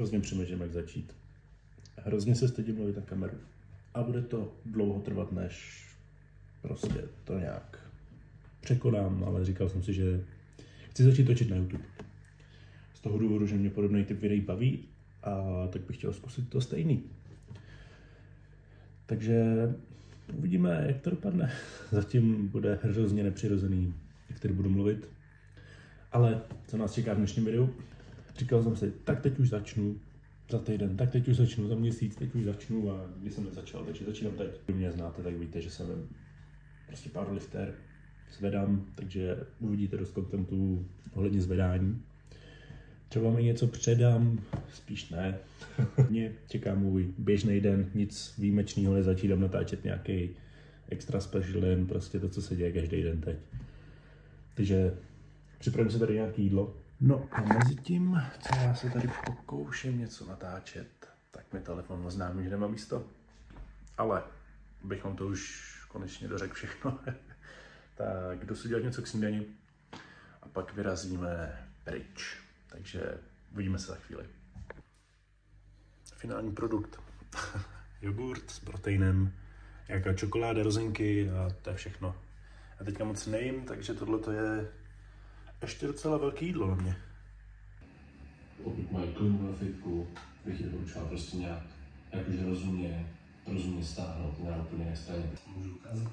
hrozně přemýšlím, jak začít. Hrozně se stydím mluvit na kameru. A bude to dlouho trvat, než prostě to nějak překonám, ale říkal jsem si, že chci začít točit na YouTube. Z toho důvodu, že mě podobný typ videí baví a tak bych chtěl zkusit to stejný. Takže uvidíme, jak to dopadne. Zatím bude hrozně nepřirozený, jak tady budu mluvit. Ale co nás čeká v dnešním videu? Říkal jsem si, tak teď už začnu za týden, tak teď už začnu za měsíc, teď už začnu a když jsem nezačal, takže začínám teď. Když mě znáte, tak víte, že jsem prostě powerlifter, zvedám, takže uvidíte dost kontentu ohledně zvedání. Třeba mi něco předám, spíš ne. Mě čeká můj běžný den, nic výjimečného, nezačínám natáčet nějaký extra special den, prostě to, co se děje každý den teď. Takže připravím si tady nějaké jídlo. No a mezi tím, co já se tady pokouším něco natáčet, tak mi telefon oznámí, že nemá místo. Ale bych vám to už konečně dořekl všechno. Tak jdu si dělat něco k snídani a pak vyrazíme pryč. Takže uvidíme se za chvíli. Finální produkt. Jogurt s proteinem, nějaká čokoláda, rozinky a to je všechno. Já teďka moc nejím, takže tohle je ještě docela velký jídlo na mě. Pokud mají klimu na fitku, bych je doporučoval prostě nějak jakože rozumně stáhnout, ne úplně extrémně. Můžu ukázat.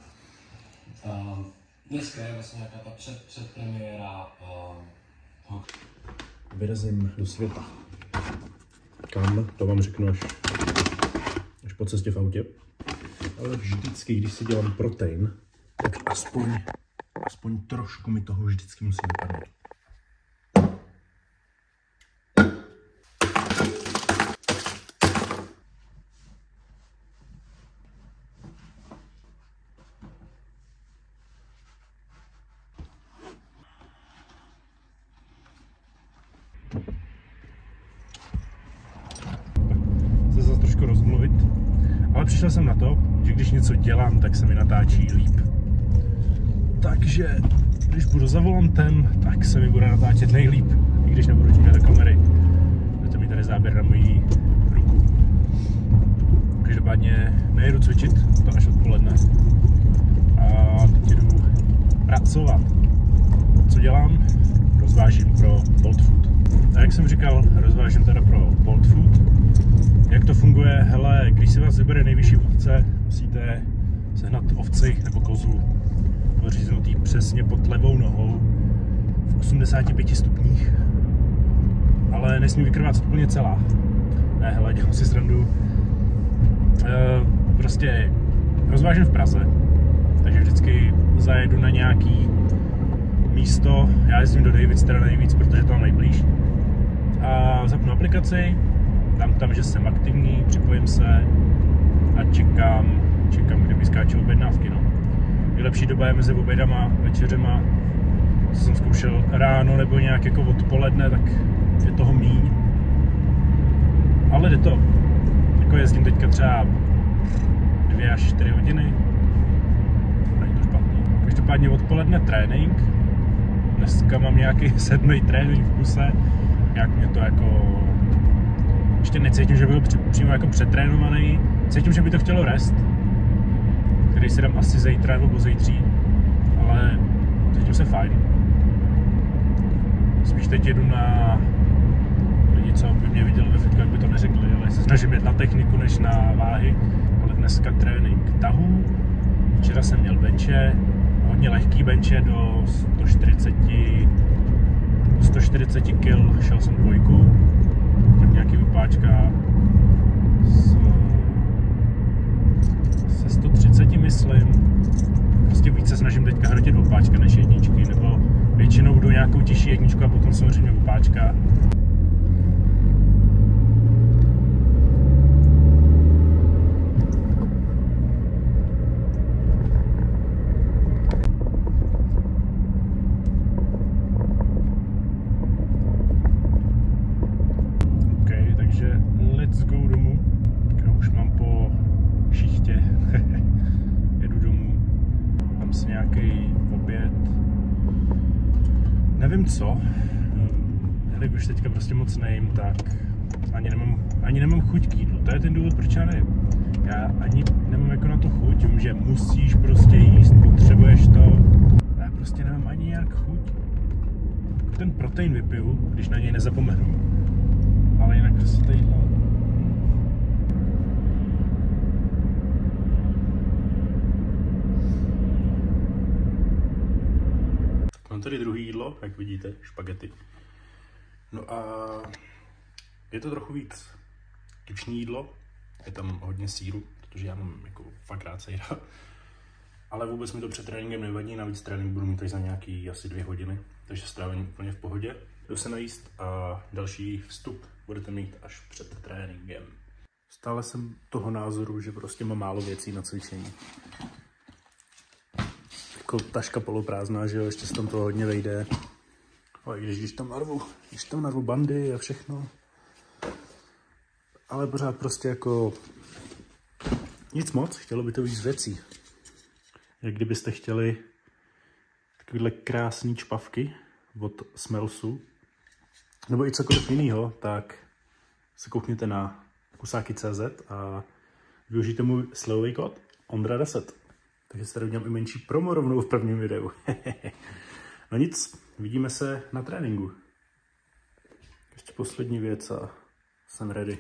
Dneska je vlastně nějaká ta předpremiéra toho. Vyrazím do světa. Kam? To vám řeknu až po cestě v autě. Ale vždycky, když si dělám protein, tak aspoň trošku mi toho vždycky musí vypadnout. Se zase trošku rozmluvit, ale přišel jsem na to, že když něco dělám, tak se mi natáčí líp. Takže když budu za volantem, tak se mi bude natáčet nejlíp, i když nebudu dívat do kamery. Budete mít tady záběr na moji ruku. Každopádně nejedu cvičit, to až odpoledne. A teď jdu pracovat. Co dělám? Rozvážím pro Bolt Food. A jak jsem říkal, rozvážím teda pro Bolt Food. Jak to funguje? Hele, když si vás vybere nejvyšší vůdce, musíte sehnat ovci nebo kozu poříznutý přesně pod levou nohou v 85 stupních. Ale nesmí vykrvácet úplně celá. Ne, hele, dělám si srandu. Prostě rozvážím v Praze, takže vždycky zajedu na nějaký místo. Já jezdím do Davids teda nejvíc, protože to mám nejblíž. A zapnu aplikaci, dám tam, že jsem aktivní, připojím se a čekám, kdy mi skáčou objednávky. No. Nejlepší doba je mezi obědama, večeřema, co jsem zkoušel ráno nebo nějak jako odpoledne, tak je toho míň. Ale jde to. Jako jezdím teďka třeba 2 až 4 hodiny. Není to špatný. Každopádně odpoledne trénink. Dneska mám nějaký 7. trénink v kuse. Jak mě to jako... Ještě necítím, že byl přímo jako přetrénovaný. Cítím, že by to chtělo rest, který si dám asi zítra nebo pozítří, ale cítím se fajn. Spíš teď jedu na lidi, co by mě viděli ve fitku, jak by to neřekli, ale se snažím jet na techniku než na váhy. Ale dneska trénink tahů, včera jsem měl benče, hodně lehký benče do 140 kg, šel jsem 2, tak nějaký vypáčka se 130 myslím. Prostě více snažím teďka hrotit opáčka než jedničky, nebo většinou jdu nějakou těžší jedničku a potom samozřejmě opáčka. Let's go domů. Já už mám po šichtě. Jedu domů. Mám si nějaký oběd. Nevím co. Jelikož teďka prostě moc nejím, tak Ani nemám chuť k jídlu, to je ten důvod, proč já nevím. Já ani nemám jako na to chuť, vím, že musíš prostě jíst, potřebuješ to. A já prostě nemám ani nějak chuť. Ten protein vypiju, když na něj nezapomenu. Ale jinak prostě to jídlo. Mám tady druhý jídlo, jak vidíte, špagety. No a je to trochu víc tučný jídlo, je tam hodně sýru, protože já mám jako fakt rád sejra. Ale vůbec mi to před tréninkem nevadí, navíc trénink budu mít tady za nějaký asi 2 hodiny, takže strávení úplně v pohodě. Jdu se najíst a další vstup budete mít až před tréninkem. Stále jsem toho názoru, že prostě mám málo věcí na cvičení. Jako taška poloprázdná, že jo, ještě se tam toho hodně vejde. Ale když tam narvu bandy a všechno. Ale pořád prostě jako nic moc, chtělo by to víc věcí. Jak kdybyste chtěli takovéhle krásné čpavky od Smelsu, nebo i cokoliv jiného, tak se koukněte na kusáky.cz a využijte můj slevový kód Ondra10. Takže se tady udělám i menší promo rovnou v prvním videu. No nic, vidíme se na tréninku. Ještě poslední věc a jsem ready.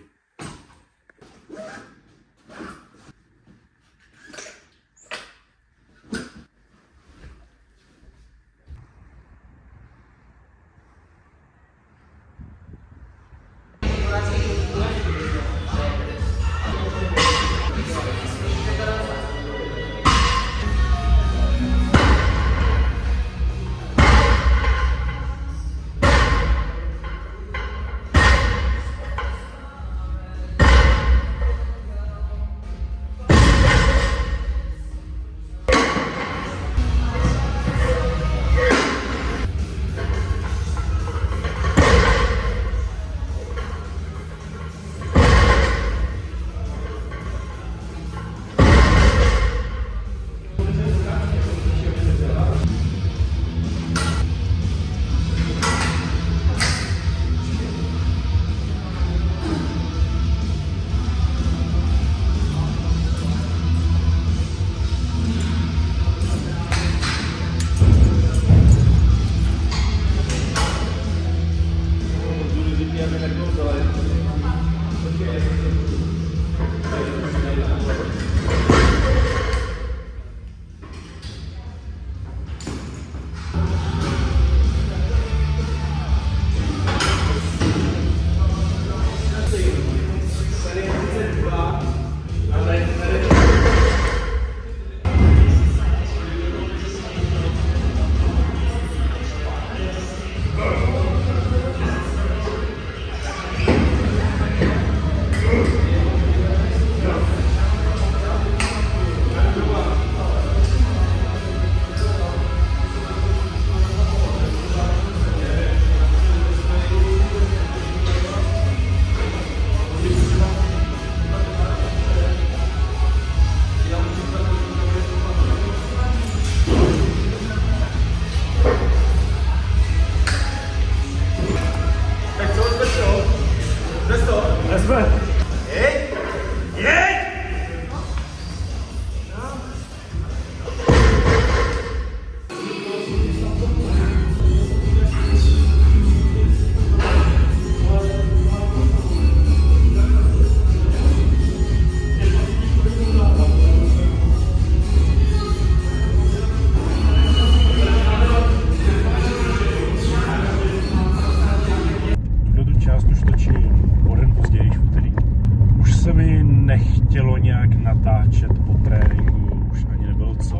Nechtělo nějak natáčet po tréninku, už ani nebylo co.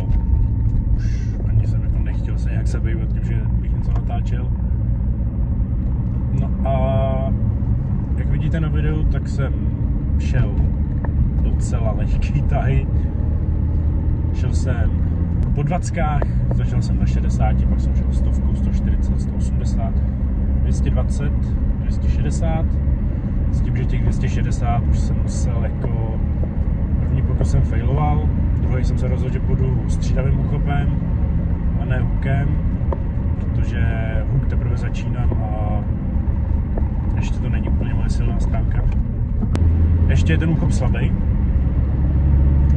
Už ani jsem jako nechtěl se nějak zabývat tím, že bych něco natáčel. No a jak vidíte na videu, tak jsem šel docela lehký tahy. Šel jsem po 20, začal jsem na 60, pak jsem šel 100, 140, 180, 220, 260. S tím, že těch 260 už jsem musel jako první pokus jsem failoval, druhý jsem se rozhodl, že půjdu střídavým úchopem a ne hookem, protože hook teprve začínám a ještě to není úplně moje silná stránka. Ještě je ten úchop slabý.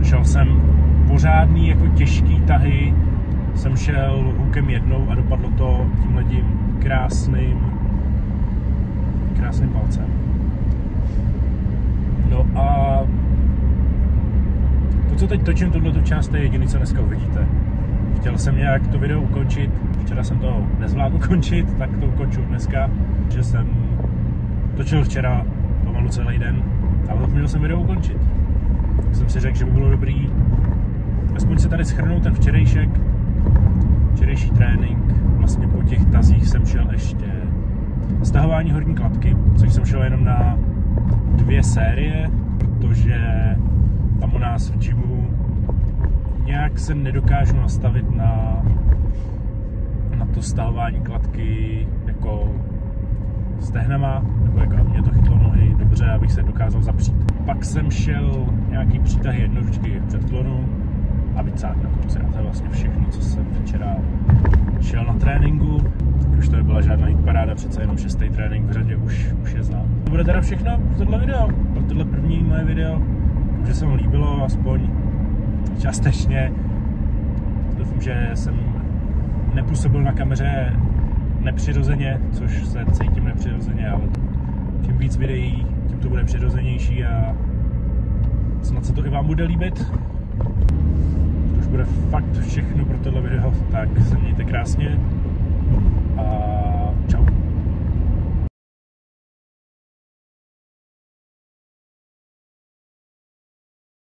Šel jsem pořádný, jako těžký tahy, jsem šel hookem jednou a dopadlo to tímhletím krásným palcem. No a to, co teď točím, tuto část, to je jediné, co dneska uvidíte. Chtěl jsem nějak to video ukončit, včera jsem to nezvládl ukončit, tak to ukonču dneska, že jsem točil včera pomalu celý den, ale měl jsem video ukončit. Tak jsem si řekl, že by bylo dobrý aspoň se tady shrnout ten včerejší trénink. Vlastně po těch tazích jsem šel ještě stahování horní kladky, což jsem šel jenom na 2 série, protože tam u nás v gymu nějak se nedokážu nastavit na to stahování kladky jako stehnama, nebo jako mě to chytlo nohy dobře, abych se dokázal zapřít. Pak jsem šel nějaký přítahy jednoručky v předklonu a bicák na konci. A to je vlastně všechno, co jsem včera šel na tréninku. Už to nebyla žádná hitparáda, přece jenom 6. trénink v řadě už je znám. To bude teda všechno pro tohle video, pro tohle první moje video. Doufám, že se mu líbilo, aspoň částečně. Doufám, že jsem nepůsobil na kameře nepřirozeně, což se cítím nepřirozeně, ale čím víc videí, tím to bude přirozenější a snad se to i vám bude líbit. To už bude fakt všechno pro tohle video, tak se mějte krásně a